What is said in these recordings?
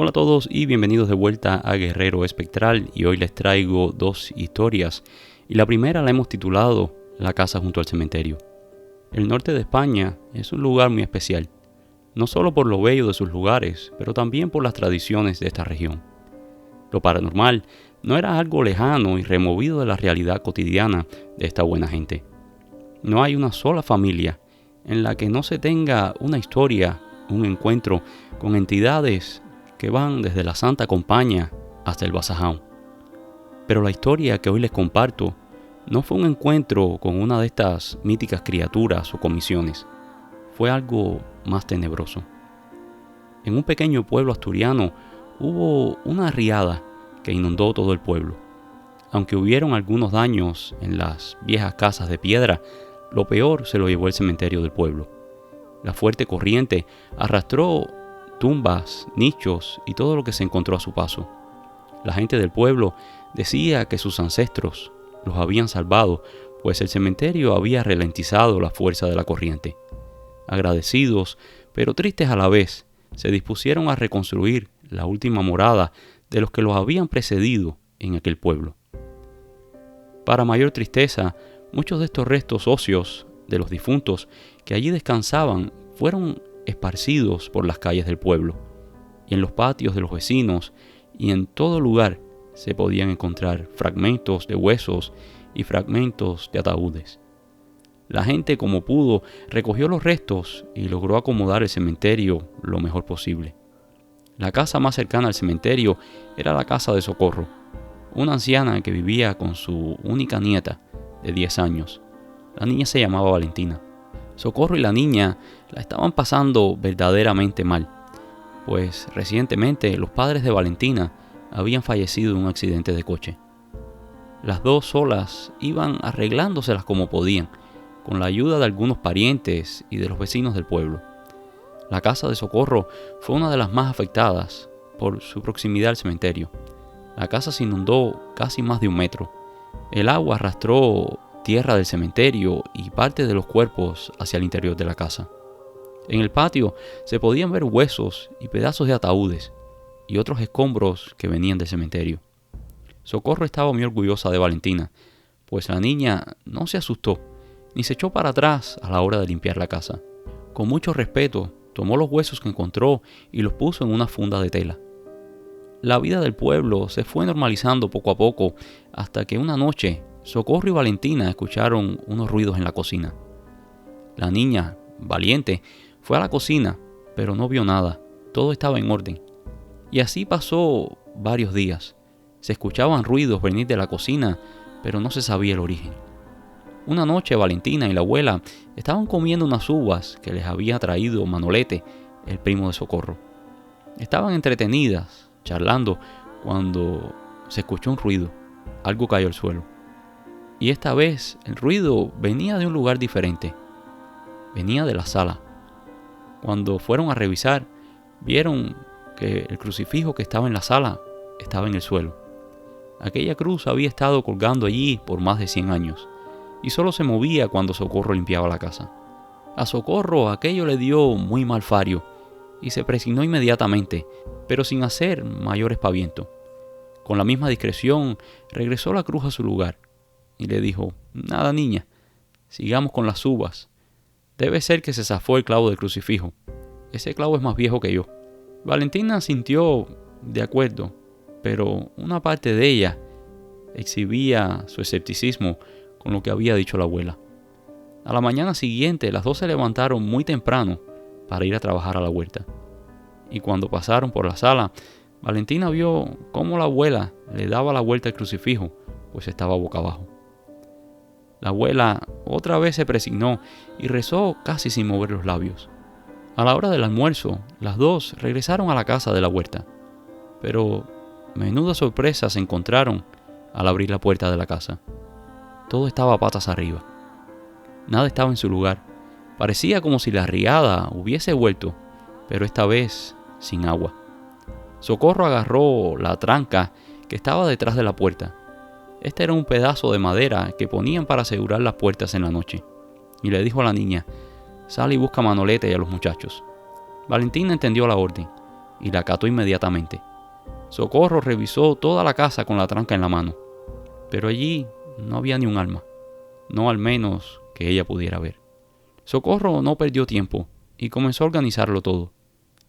Hola a todos y bienvenidos de vuelta a Guerrero Espectral, y hoy les traigo dos historias, y la primera la hemos titulado La casa junto al cementerio. El norte de España es un lugar muy especial, no solo por lo bello de sus lugares, pero también por las tradiciones de esta región. Lo paranormal no era algo lejano y removido de la realidad cotidiana de esta buena gente. No hay una sola familia en la que no se tenga una historia, un encuentro con entidades que van desde la Santa Compaña hasta el Basajão. Pero la historia que hoy les comparto no fue un encuentro con una de estas míticas criaturas o comisiones. Fue algo más tenebroso. En un pequeño pueblo asturiano hubo una riada que inundó todo el pueblo. Aunque hubieron algunos daños en las viejas casas de piedra, lo peor se lo llevó el cementerio del pueblo. La fuerte corriente arrastró tumbas, nichos y todo lo que se encontró a su paso. La gente del pueblo decía que sus ancestros los habían salvado, pues el cementerio había ralentizado la fuerza de la corriente. Agradecidos, pero tristes a la vez, se dispusieron a reconstruir la última morada de los que los habían precedido en aquel pueblo. Para mayor tristeza, muchos de estos restos óseos de los difuntos que allí descansaban fueron esparcidos por las calles del pueblo, y en los patios de los vecinos y en todo lugar se podían encontrar fragmentos de huesos y fragmentos de ataúdes. La gente, como pudo, recogió los restos y logró acomodar el cementerio lo mejor posible. La casa más cercana al cementerio era la casa de Socorro, una anciana que vivía con su única nieta de 10 años. La niña se llamaba Valentina. Socorro y la niña la estaban pasando verdaderamente mal, pues recientemente los padres de Valentina habían fallecido en un accidente de coche. Las dos solas iban arreglándoselas como podían, con la ayuda de algunos parientes y de los vecinos del pueblo. La casa de Socorro fue una de las más afectadas por su proximidad al cementerio. La casa se inundó casi más de 1 metro. El agua arrastró tierra del cementerio y parte de los cuerpos hacia el interior de la casa. En el patio se podían ver huesos y pedazos de ataúdes y otros escombros que venían del cementerio. Socorro estaba muy orgullosa de Valentina, pues la niña no se asustó ni se echó para atrás a la hora de limpiar la casa. Con mucho respeto, tomó los huesos que encontró y los puso en una funda de tela. La vida del pueblo se fue normalizando poco a poco hasta que una noche Socorro y Valentina escucharon unos ruidos en la cocina. La niña, valiente, fue a la cocina, pero no vio nada. Todo estaba en orden. Y así pasó varios días. Se escuchaban ruidos venir de la cocina, pero no se sabía el origen. Una noche Valentina y la abuela estaban comiendo unas uvas que les había traído Manolete, el primo de Socorro. Estaban entretenidas, charlando, cuando se escuchó un ruido. Algo cayó al suelo. Y esta vez el ruido venía de un lugar diferente. Venía de la sala. Cuando fueron a revisar, vieron que el crucifijo que estaba en la sala estaba en el suelo. Aquella cruz había estado colgando allí por más de 100 años y solo se movía cuando Socorro limpiaba la casa. A Socorro aquello le dio muy mal fario y se presignó inmediatamente, pero sin hacer mayor espaviento. Con la misma discreción regresó la cruz a su lugar y le dijo: «Nada, niña, sigamos con las uvas. Debe ser que se zafó el clavo del crucifijo. Ese clavo es más viejo que yo». Valentina sintió de acuerdo, pero una parte de ella exhibía su escepticismo con lo que había dicho la abuela. A la mañana siguiente, las dos se levantaron muy temprano para ir a trabajar a la huerta. Y cuando pasaron por la sala, Valentina vio cómo la abuela le daba la vuelta al crucifijo, pues estaba boca abajo. La abuela otra vez se presignó y rezó casi sin mover los labios. A la hora del almuerzo, las dos regresaron a la casa de la huerta, pero menuda sorpresa se encontraron al abrir la puerta de la casa. Todo estaba patas arriba. Nada estaba en su lugar. Parecía como si la riada hubiese vuelto, pero esta vez sin agua. Socorro agarró la tranca que estaba detrás de la puerta. Este era un pedazo de madera que ponían para asegurar las puertas en la noche. Y le dijo a la niña: «Sale y busca a Manolete y a los muchachos». Valentina entendió la orden. y la acató inmediatamente. Socorro revisó toda la casa con la tranca en la mano, pero allí no había ni un alma, no al menos que ella pudiera ver. Socorro no perdió tiempo y comenzó a organizarlo todo.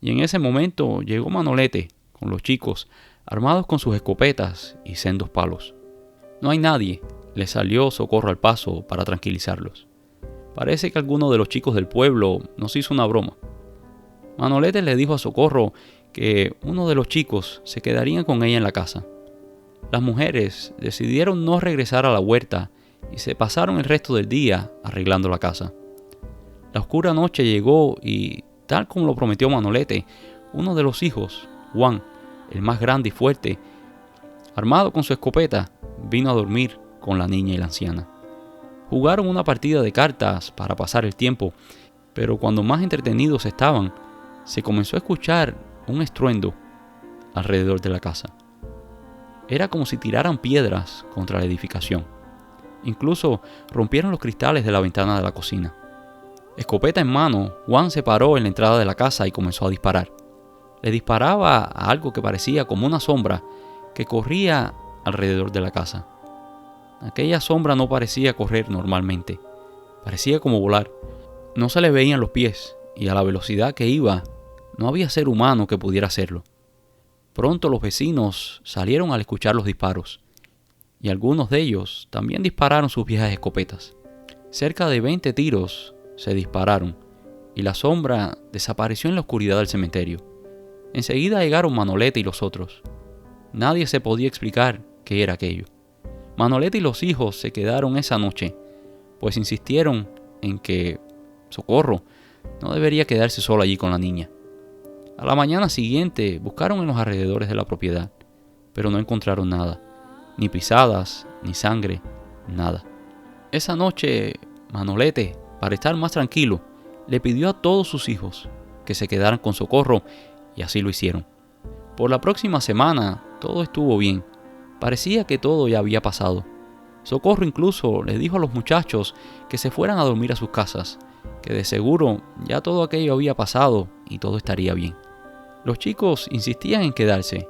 Y en ese momento llegó Manolete con los chicos, armados con sus escopetas y sendos palos. No hay nadie, le salió Socorro al paso para tranquilizarlos. Parece que alguno de los chicos del pueblo nos hizo una broma. Manolete le dijo a Socorro que uno de los chicos se quedaría con ella en la casa. Las mujeres decidieron no regresar a la huerta y se pasaron el resto del día arreglando la casa. La oscura noche llegó y, tal como lo prometió Manolete, uno de los hijos, Juan, el más grande y fuerte, armado con su escopeta, vino a dormir con la niña y la anciana. Jugaron una partida de cartas para pasar el tiempo, pero cuando más entretenidos estaban, se comenzó a escuchar un estruendo alrededor de la casa. Era como si tiraran piedras contra la edificación. Incluso rompieron los cristales de la ventana de la cocina. Escopeta en mano, Juan se paró en la entrada de la casa y comenzó a disparar. Le disparaba a algo que parecía como una sombra que corría alrededor de la casa. Aquella sombra no parecía correr normalmente, parecía como volar. No se le veían los pies y a la velocidad que iba, no había ser humano que pudiera hacerlo. Pronto los vecinos salieron al escuchar los disparos y algunos de ellos también dispararon sus viejas escopetas. Cerca de 20 tiros se dispararon y la sombra desapareció en la oscuridad del cementerio. Enseguida llegaron Manolete y los otros. Nadie se podía explicar qué era aquello. Manolete y los hijos se quedaron esa noche, pues insistieron en que Socorro no debería quedarse sola allí con la niña. A la mañana siguiente buscaron en los alrededores de la propiedad, pero no encontraron nada, ni pisadas, ni sangre, nada. Esa noche, Manolete, para estar más tranquilo, le pidió a todos sus hijos que se quedaran con Socorro y así lo hicieron. Por la próxima semana todo estuvo bien. Parecía que todo ya había pasado. Socorro incluso les dijo a los muchachos que se fueran a dormir a sus casas, que de seguro ya todo aquello había pasado y todo estaría bien. Los chicos insistían en quedarse,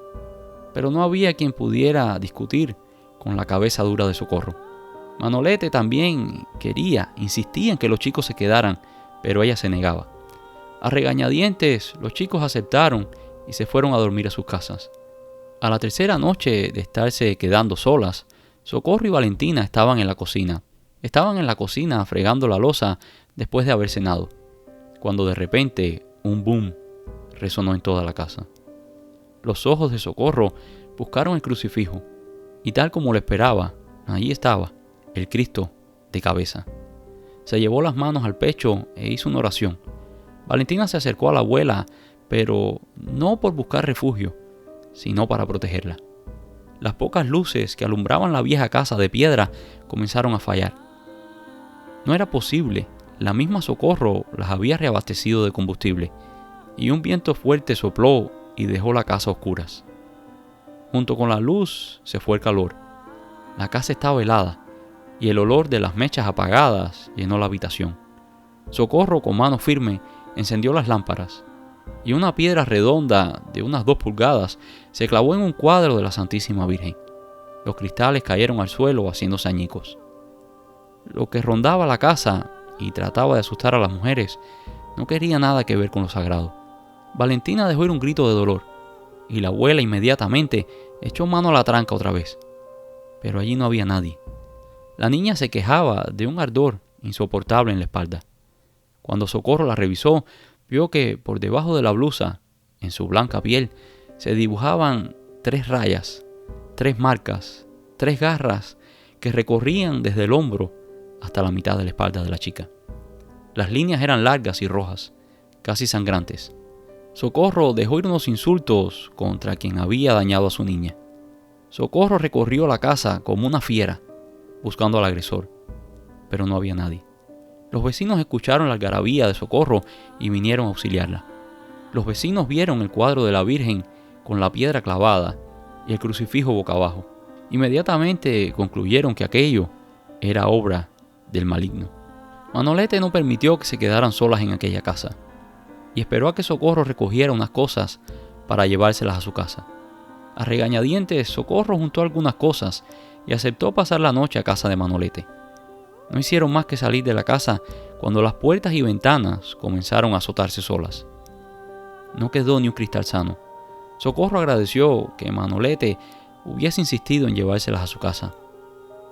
pero no había quien pudiera discutir con la cabeza dura de Socorro. Manolete también insistía en que los chicos se quedaran, pero ella se negaba. A regañadientes, los chicos aceptaron y se fueron a dormir a sus casas. A la tercera noche de estarse quedando solas, Socorro y Valentina estaban en la cocina. Estaban en la cocina fregando la loza después de haber cenado, cuando de repente un boom resonó en toda la casa. Los ojos de Socorro buscaron el crucifijo, y tal como lo esperaba, allí estaba, el Cristo de cabeza. Se llevó las manos al pecho e hizo una oración. Valentina se acercó a la abuela, pero no por buscar refugio, sino para protegerla. Las pocas luces que alumbraban la vieja casa de piedra comenzaron a fallar. No era posible, la misma Socorro las había reabastecido de combustible, y un viento fuerte sopló y dejó la casa a oscuras. Junto con la luz se fue el calor. La casa estaba helada, y el olor de las mechas apagadas llenó la habitación. Socorro, con mano firme, encendió las lámparas, y una piedra redonda de unas 2 pulgadas se clavó en un cuadro de la Santísima Virgen. Los cristales cayeron al suelo haciéndose añicos. Lo que rondaba la casa y trataba de asustar a las mujeres no quería nada que ver con lo sagrado. Valentina dejó ir un grito de dolor, y la abuela inmediatamente echó mano a la tranca otra vez. Pero allí no había nadie. La niña se quejaba de un ardor insoportable en la espalda. Cuando Socorro la revisó, vio que por debajo de la blusa, en su blanca piel, se dibujaban 3 rayas, 3 marcas, 3 garras que recorrían desde el hombro hasta la mitad de la espalda de la chica. Las líneas eran largas y rojas, casi sangrantes. Socorro dejó ir unos insultos contra quien había dañado a su niña. Socorro recorrió la casa como una fiera, buscando al agresor, pero no había nadie. Los vecinos escucharon la algarabía de Socorro y vinieron a auxiliarla. Los vecinos vieron el cuadro de la Virgen con la piedra clavada y el crucifijo boca abajo. Inmediatamente concluyeron que aquello era obra del maligno. Manolete no permitió que se quedaran solas en aquella casa y esperó a que Socorro recogiera unas cosas para llevárselas a su casa. A regañadientes, Socorro juntó algunas cosas y aceptó pasar la noche a casa de Manolete. No hicieron más que salir de la casa cuando las puertas y ventanas comenzaron a azotarse solas. No quedó ni un cristal sano. Socorro agradeció que Manolete hubiese insistido en llevárselas a su casa.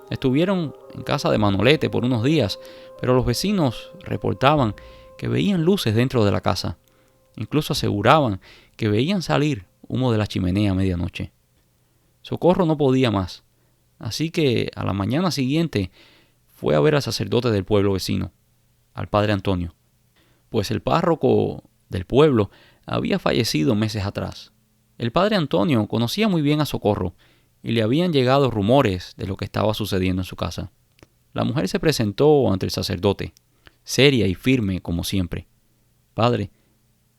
Estuvieron en casa de Manolete por unos días, pero los vecinos reportaban que veían luces dentro de la casa. Incluso aseguraban que veían salir humo de la chimenea a medianoche. Socorro no podía más, así que a la mañana siguiente fue a ver al sacerdote del pueblo vecino, al padre Antonio, pues el párroco del pueblo había fallecido meses atrás. El padre Antonio conocía muy bien a Socorro y le habían llegado rumores de lo que estaba sucediendo en su casa. La mujer se presentó ante el sacerdote, seria y firme como siempre. Padre,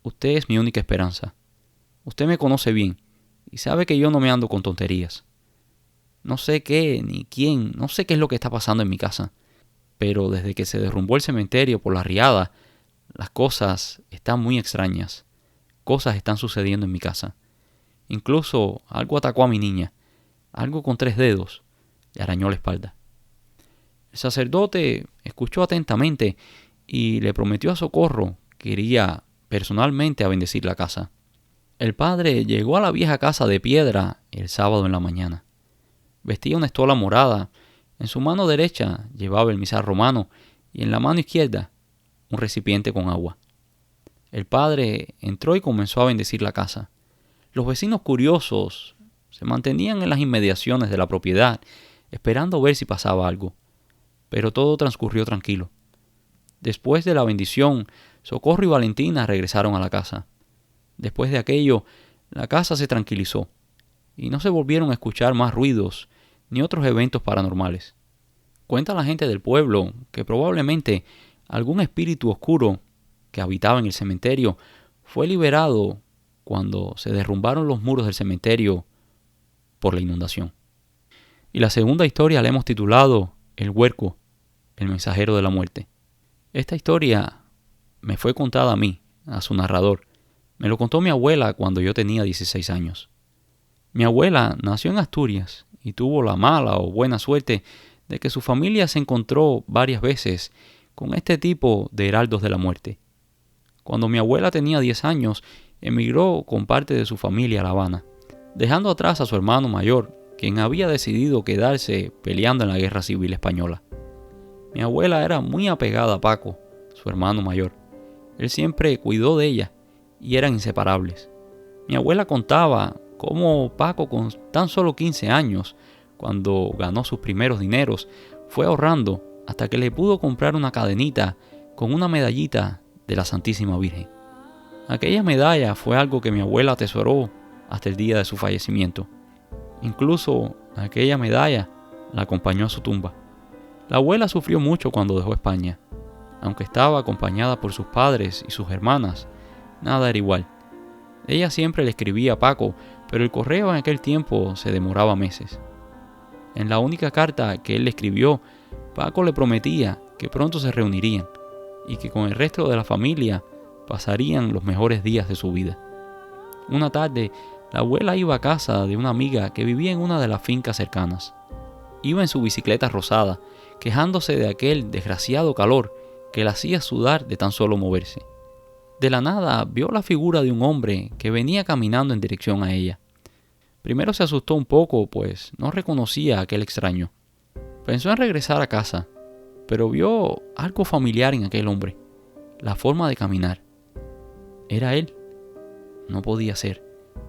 usted es mi única esperanza. Usted me conoce bien y sabe que yo no me ando con tonterías. No sé qué ni quién, no sé qué es lo que está pasando en mi casa, pero desde que se derrumbó el cementerio por la riada, las cosas están muy extrañas. Cosas están sucediendo en mi casa. Incluso algo atacó a mi niña, algo con 3 dedos, le arañó la espalda. El sacerdote escuchó atentamente y le prometió a Socorro que iría personalmente a bendecir la casa. El padre llegó a la vieja casa de piedra el sábado en la mañana. Vestía una estola morada, en su mano derecha llevaba el misal romano y en la mano izquierda un recipiente con agua. El padre entró y comenzó a bendecir la casa. Los vecinos curiosos se mantenían en las inmediaciones de la propiedad, esperando ver si pasaba algo. Pero todo transcurrió tranquilo. Después de la bendición, Socorro y Valentina regresaron a la casa. Después de aquello, la casa se tranquilizó y no se volvieron a escuchar más ruidos ni otros eventos paranormales. Cuenta la gente del pueblo que probablemente algún espíritu oscuro que habitaba en el cementerio fue liberado cuando se derrumbaron los muros del cementerio por la inundación. Y la segunda historia la hemos titulado El Huerco, el mensajero de la muerte. Esta historia me fue contada a mí, a su narrador. Me lo contó mi abuela cuando yo tenía 16 años. Mi abuela nació en Asturias y tuvo la mala o buena suerte de que su familia se encontró varias veces con este tipo de heraldos de la muerte. Cuando mi abuela tenía 10 años, emigró con parte de su familia a La Habana, dejando atrás a su hermano mayor, quien había decidido quedarse peleando en la Guerra Civil Española. Mi abuela era muy apegada a Paco, su hermano mayor. Él siempre cuidó de ella y eran inseparables. Mi abuela contaba cómo Paco, con tan solo 15 años, cuando ganó sus primeros dineros, fue ahorrando hasta que le pudo comprar una cadenita con una medallita de la Santísima Virgen. Aquella medalla fue algo que mi abuela atesoró hasta el día de su fallecimiento. Incluso aquella medalla la acompañó a su tumba. La abuela sufrió mucho cuando dejó España. Aunque estaba acompañada por sus padres y sus hermanas, nada era igual. Ella siempre le escribía a Paco, pero el correo en aquel tiempo se demoraba meses. En la única carta que él le escribió, Paco le prometía que pronto se reunirían y que con el resto de la familia pasarían los mejores días de su vida. Una tarde, la abuela iba a casa de una amiga que vivía en una de las fincas cercanas. Iba en su bicicleta rosada, quejándose de aquel desgraciado calor que la hacía sudar de tan solo moverse. De la nada vio la figura de un hombre que venía caminando en dirección a ella. Primero se asustó un poco, pues no reconocía a aquel extraño. Pensó en regresar a casa, pero vio algo familiar en aquel hombre, la forma de caminar. ¿Era él? No podía ser.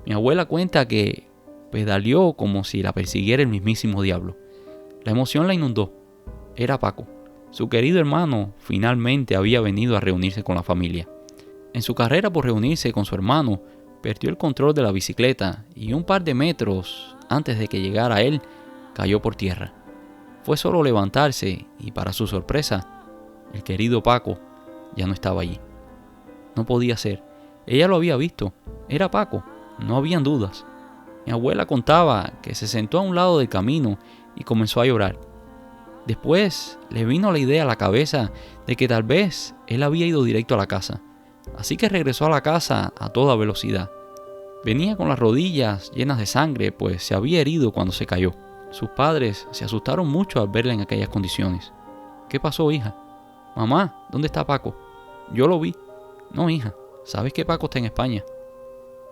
Mi abuela cuenta que pedaleó como si la persiguiera el mismísimo diablo. La emoción la inundó. Era Paco. Su querido hermano finalmente había venido a reunirse con la familia. En su carrera por reunirse con su hermano, perdió el control de la bicicleta y un par de metros antes de que llegara a él, cayó por tierra. Fue solo levantarse y, para su sorpresa, el querido Paco ya no estaba allí. No podía ser. Ella lo había visto. Era Paco. No habían dudas. Mi abuela contaba que se sentó a un lado del camino y comenzó a llorar. Después le vino la idea a la cabeza de que tal vez él había ido directo a la casa. Así que regresó a la casa a toda velocidad. Venía con las rodillas llenas de sangre, pues se había herido cuando se cayó. Sus padres se asustaron mucho al verla en aquellas condiciones. ¿Qué pasó, hija? Mamá, ¿dónde está Paco? Yo lo vi. No, hija, sabes que Paco está en España.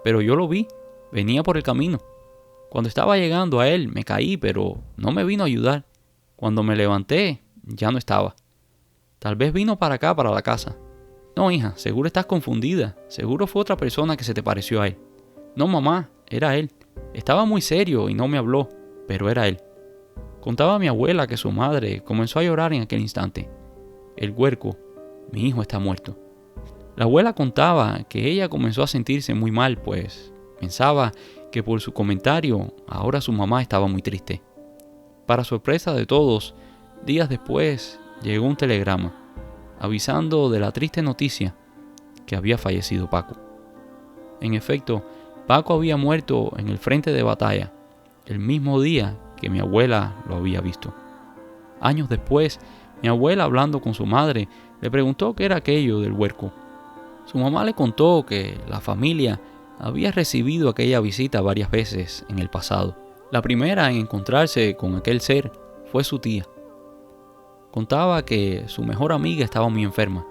Pero yo lo vi, venía por el camino. Cuando estaba llegando a él me caí, pero no me vino a ayudar. Cuando me levanté, ya no estaba. Tal vez vino para acá, para la casa. No, hija, seguro estás confundida. Seguro fue otra persona que se te pareció a él. No, mamá, era él. Estaba muy serio y no me habló, pero era él. Contaba mi abuela que su madre comenzó a llorar en aquel instante. El huerco, mi hijo está muerto. La abuela contaba que ella comenzó a sentirse muy mal, pues pensaba que por su comentario ahora su mamá estaba muy triste. Para sorpresa de todos, días después llegó un telegrama avisando de la triste noticia que había fallecido Paco. En efecto, Paco había muerto en el frente de batalla, el mismo día que mi abuela lo había visto. Años después, mi abuela, hablando con su madre, le preguntó qué era aquello del huerco. Su mamá le contó que la familia había recibido aquella visita varias veces en el pasado. La primera en encontrarse con aquel ser fue su tía. Contaba que su mejor amiga estaba muy enferma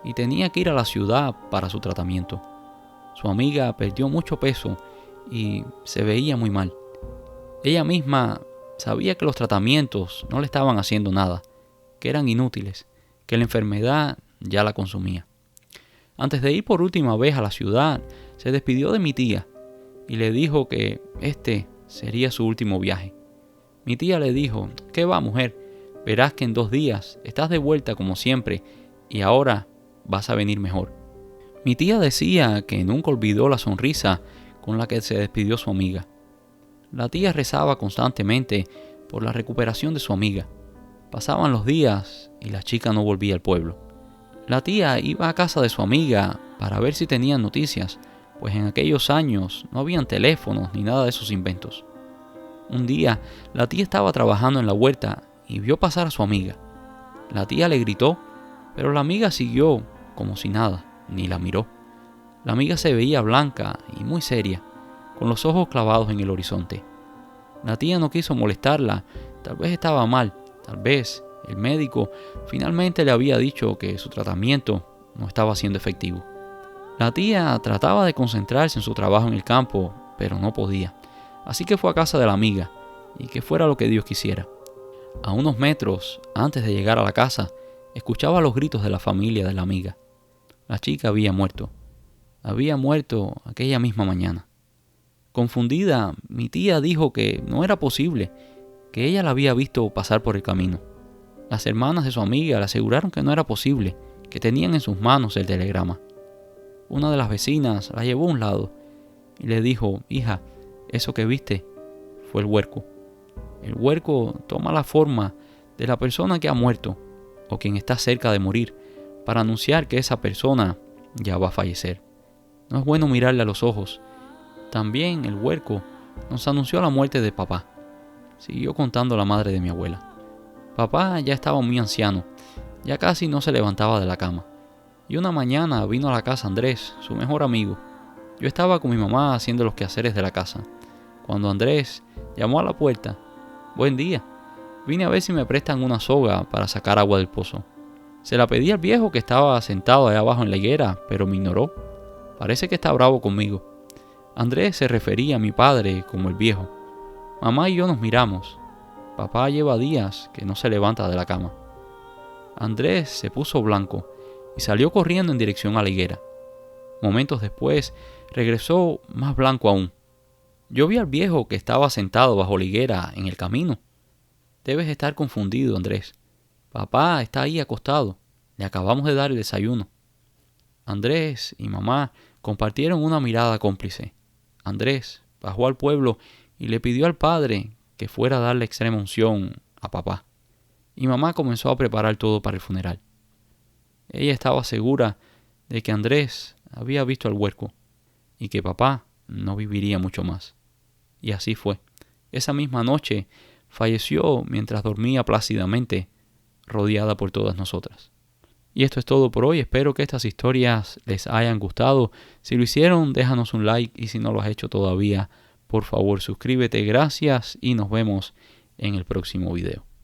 y tenía que ir a la ciudad para su tratamiento. Su amiga perdió mucho peso y se veía muy mal. Ella misma sabía que los tratamientos no le estaban haciendo nada, que eran inútiles, que la enfermedad ya la consumía. Antes de ir por última vez a la ciudad, se despidió de mi tía y le dijo que este sería su último viaje. Mi tía le dijo: «¿Qué va, mujer? Verás que en 2 días estás de vuelta como siempre y ahora vas a venir mejor». Mi tía decía que nunca olvidó la sonrisa con la que se despidió su amiga. La tía rezaba constantemente por la recuperación de su amiga. Pasaban los días y la chica no volvía al pueblo. La tía iba a casa de su amiga para ver si tenían noticias, pues en aquellos años no habían teléfonos ni nada de esos inventos. Un día, la tía estaba trabajando en la huerta y vio pasar a su amiga. La tía le gritó, pero la amiga siguió como si nada, ni la miró. La amiga se veía blanca y muy seria, con los ojos clavados en el horizonte. La tía no quiso molestarla, tal vez estaba mal, tal vez el médico finalmente le había dicho que su tratamiento no estaba siendo efectivo. La tía trataba de concentrarse en su trabajo en el campo, pero no podía. Así que fue a casa de la amiga, y que fuera lo que Dios quisiera. A unos metros antes de llegar a la casa, escuchaba los gritos de la familia de la amiga. La chica había muerto. Había muerto aquella misma mañana. Confundida, mi tía dijo que no era posible, que ella la había visto pasar por el camino. Las hermanas de su amiga le aseguraron que no era posible, que tenían en sus manos el telegrama. Una de las vecinas la llevó a un lado y le dijo: «Hija, eso que viste fue el huerco». El huerco toma la forma de la persona que ha muerto o quien está cerca de morir para anunciar que esa persona ya va a fallecer. No es bueno mirarle a los ojos. También el huerco nos anunció la muerte de papá. Siguió contando la madre de mi abuela. Papá ya estaba muy anciano, ya casi no se levantaba de la cama. Y una mañana vino a la casa Andrés, su mejor amigo. Yo estaba con mi mamá haciendo los quehaceres de la casa, cuando Andrés llamó a la puerta. «Buen día, vine a ver si me prestan una soga para sacar agua del pozo». Se la pedí al viejo que estaba sentado allá abajo en la higuera, pero me ignoró. Parece que está bravo conmigo. Andrés se refería a mi padre como el viejo. Mamá y yo nos miramos. Papá lleva días que no se levanta de la cama. Andrés se puso blanco y salió corriendo en dirección a la higuera. Momentos después regresó más blanco aún. Yo vi al viejo que estaba sentado bajo la higuera en el camino. «Debes estar confundido, Andrés. Papá está ahí acostado. Le acabamos de dar el desayuno». Andrés y mamá compartieron una mirada cómplice. Andrés bajó al pueblo y le pidió al padre que fuera a darle extrema unción a papá. Y mamá comenzó a preparar todo para el funeral. Ella estaba segura de que Andrés había visto al huerco y que papá no viviría mucho más. Y así fue. Esa misma noche falleció mientras dormía plácidamente, rodeada por todas nosotras. Y esto es todo por hoy. Espero que estas historias les hayan gustado. Si lo hicieron, déjanos un like y si no lo has hecho todavía, por favor suscríbete. Gracias y nos vemos en el próximo video.